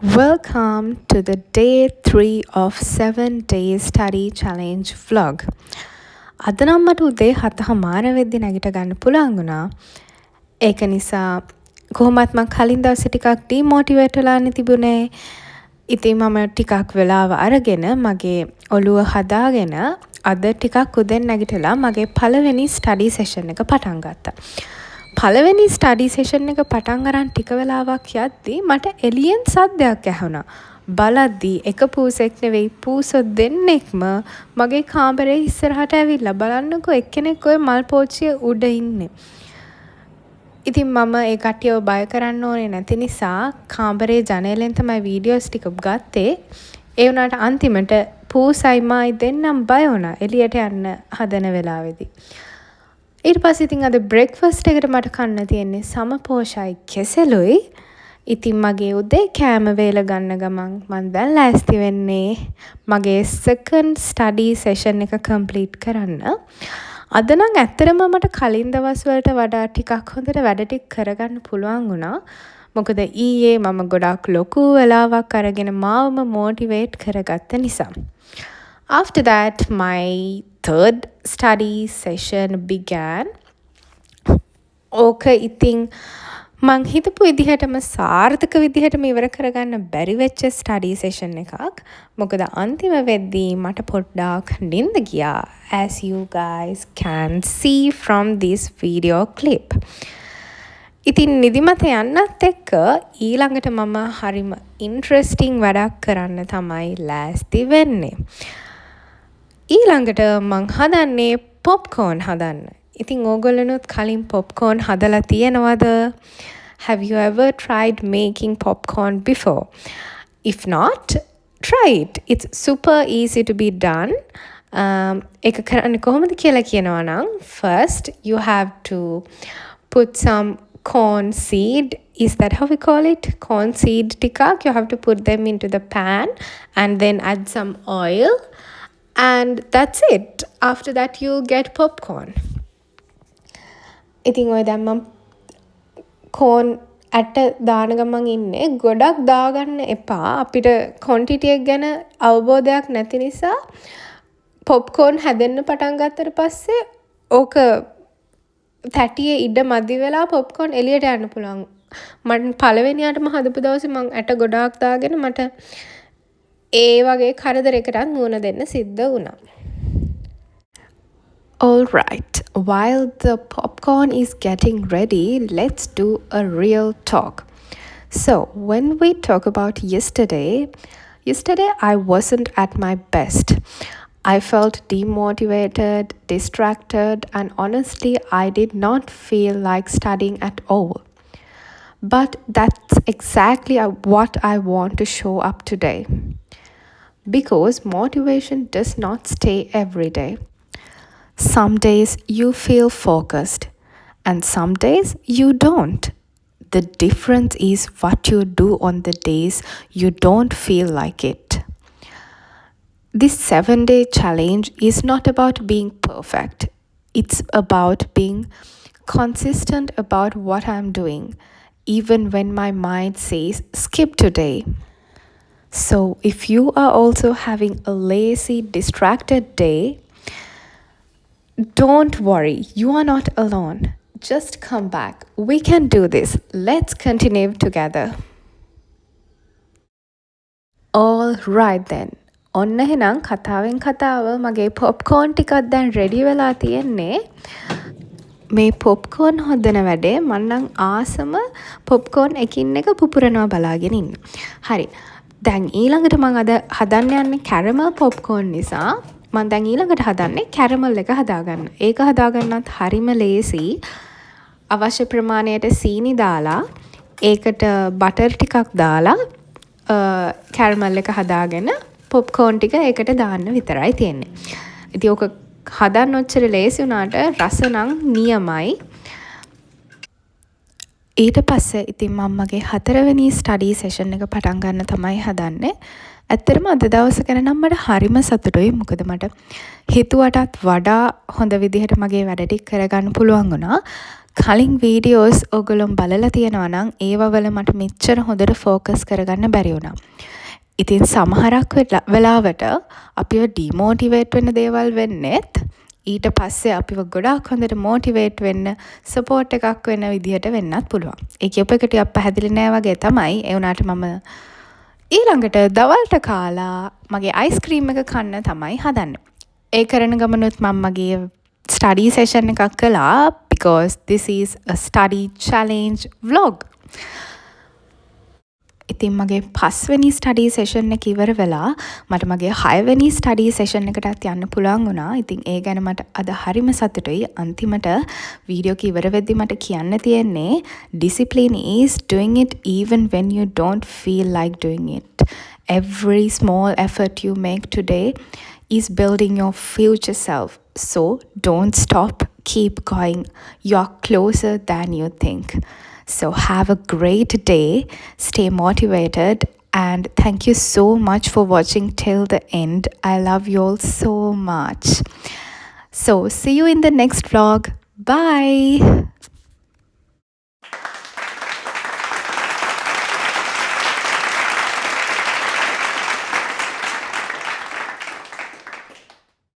Welcome to the day 3 of 7 days study challenge vlog. අද නම් මට උදේ 7:00 වෙද්දි නැගිට ගන්න පුළුවන් වුණා. ඒක නිසා කොහොමත් මම කලින් දවසේ ටිකක් ඩිමෝටිවේට් වෙලානේ තිබුණේ. ඉතින් මම ටිකක් වෙලාව අරගෙන මගේ ඔළුව හදාගෙන අද ටිකක් උදෙන් නැගිටලා මගේ පළවෙනි ස්ටඩි සෙෂන් එක පටන් ගත්තා. පළවෙනි ස්ටඩි සෙෂන් එක පටන් අරන් ටික වෙලාවක් යද්දී මට එළියෙන් සද්දයක් ඇහුණා. බලද්දී එක පූසෙක් නෙවෙයි පූසො දෙන්නෙක්ම මගේ කාමරේ ඉස්සරහට ඇවිල්ලා බලන්නකෝ එක්කෙනෙක් ඔය මල් පෝච්චිය උඩ ඉන්නේ. ඉතින් මම ඒ කට්ටියව බය කරන්න ඕනේ නැති නිසා කාමරේ ජනේලෙන් තමයි වීඩියෝස් ටික ගත්තේ. ඒ වුණාට අන්තිමට පූසයි මායි දෙන්නම් බය වුණා එළියට යන්න හදන වෙලාවේදී. ඊට පස්සේ ඉතින් අද බ්‍රෙක්ෆාස්ට් එකට මට කන්න තියෙන්නේ සමපෝෂයි කෙසෙලුයි. ඉතින් මගේ උදේ කෑම වේල ගන්න ගමන් මම දැන් ලෑස්ති වෙන්නේ මගේ සෙකන්ඩ් ස්ටඩි සෙෂන් එක කම්ප්ලීට් කරන්න. අද නම් ඇත්තටම මට කලින් දවස් වලට වඩා ටිකක් හොඳට වැඩ ටික කරගන්න පුළුවන් වුණා. මොකද ඊයේ මම ගොඩාක් ලොකු වෙලාවක් අරගෙන මාවම මොටිවේට් කරගත්ත නිසා. After that, my third study session began. ඕක ඉතින් මං හිතපු විදිහටම සාර්ථක විදිහටම ඉවර කරගන්න බැරි වෙච්ච ස්ටඩි සෙෂන් එකක්. මොකද අන්තිම වෙද්දී මට පොඩ්ඩක් නිින්ද ගියා. As you guys can see from this video clip. ඉතින් නිදිමත යන්නත් එක්ක ඊළඟට මම හරිම ඉන්ට්‍රෙස්ටිං වැඩක් කරන්න තමයි ලෑස්ති වෙන්නේ. ඊළඟට මං හදන්නේ පොප්කෝන් හදන්න. ඉතින් ඕගොල්ලොනුත් කලින් පොප්කෝන් හදලා තියෙනවද? Have you ever tried making popcorn before? If not, try it. It's super easy to be done. ඒක කරන්නේ කොහොමද කියලා කියනවා නම් first you have to put some corn seed. Is that how we call it? Corn seed ටිකක්. You have to put them into the pan and then add some oil. And that's it. After that you get popcorn. ඉතින් ඔය දැන් මම කෝන් ඇට දාන ගමන් ඉන්නේ. ගොඩක් දාගන්න එපා. අපිට ක්වොන්ටිටි එක ගැන අවබෝධයක් නැති නිසා පොප්කෝන් හැදෙන්න පටන් ගත්තට පස්සේ ඕක තැටියේ ඉඩ මදි වෙලා පොප්කෝන් එළියට යන්න පුළුවන්. මම පළවෙනියටම හදපු දවසේ මම ඇට ගොඩාක් දාගෙන මට ඒ වගේ කරදරයකටත් මුහුණ දෙන්න සිද්ධ වුණා. All right, while the popcorn is getting ready, let's do a real talk. So, when we talk about yesterday I wasn't at my best. I felt demotivated, distracted, and honestly, I did not feel like studying at all. But that's exactly what I want to show up today. Because motivation does not stay every day. Some days you feel focused and some days you don't. The difference is what you do on the days you don't feel like it. This 7-day challenge is not about being perfect. It's about being consistent about what I'm doing, even when my mind says skip today. So, if you are also having a lazy, distracted day, don't worry, you are not alone. Just come back. We can do this. Let's continue together. All right then. ඔන්න එහෙනම් කතාවෙන් කතාව මගේ popcorn ටිකක් දැන් ready වෙලා තියෙන්නේ. මේ පොප්කෝන් හොදන වැඩේ මම නම් ආසම පොප්කෝන් එකින් එක පුපුරනවා බලාගෙන ඉන්න. හරි. දැන් ඊළඟට මම අද හදන්න යන්නේ කැරමල් පොප්කෝන් නිසා මම දැන් ඊළඟට හදන්නේ කැරමල් එක හදාගන්න. ඒක හදාගන්නත් හරිම ලේසි. අවශ්‍ය ප්‍රමාණයට සීනි දාලා ඒකට බටර් ටිකක් දාලා කැරමල් එක හදාගෙන පොප්කෝන් ටික ඒකට දාන්න විතරයි තියෙන්නේ. ඉතින් ඕක හදන්න ඔච්චර ලේසි වුණාට රස නම් නියමයි. ඊට පස්සේ ඉතින් මම මගේ 4වෙනි ස්ටඩි සෙෂන් එක පටන් ගන්න තමයි හදන්නේ. ඇත්තටම අද දවස ගැන නම් මට හරිම සතුටුයි. මොකද මට හිතුවටත් වඩා හොඳ විදිහට මගේ වැඩ ටික කරගන්න පුළුවන් වුණා. කලින් වීඩියෝස් ඔගොල්ලොම බලලා තියෙනවා නම් ඒවවල මට මෙච්චර හොඳට ෆෝකස් කරගන්න බැරි වුණා. ඉතින් සමහරක් වෙලාවට අපිව ඩිමෝටිවේට් වෙන දේවල් වෙන්නෙත් ඊට පස්සේ අපිව ගොඩාක් හොඳට මෝටිවේට් වෙන්න සපෝට් එකක් වෙන විදිහට වෙන්නත් පුළුවන්. ඒ කියපු එක ටිකක් පැහැදිලි නෑ වගේ තමයි. ඒ වුණාට මම ඊළඟට දවල්ට කාලා මගේ අයිස්ක්‍රීම් එක කන්න තමයි හදන්නේ. ඒ කරන ගමනුත් මම මගේ ස්ටඩි සෙෂන් එකක් කළා because this is a study challenge vlog. ඉතින් මගේ 5 වෙනි ස්ටඩි සෙෂන් එක ඉවර වෙලා මට මගේ 6 වෙනි ස්ටඩි සෙෂන් එකටත් යන්න පුළුවන් වුණා. ඉතින් ඒ ගැන මට අද හරිම සතුටුයි. අන්තිමට වීඩියෝ එක ඉවර වෙද්දි මට කියන්න තියෙන්නේ discipline is doing it even when you don't feel like doing it. Every small effort you make today is building your future self. So don't stop, keep going. You're closer than you think. So have a great day, stay motivated, and thank you so much for watching till the end. I love you all so much. So see you in the next vlog. Bye.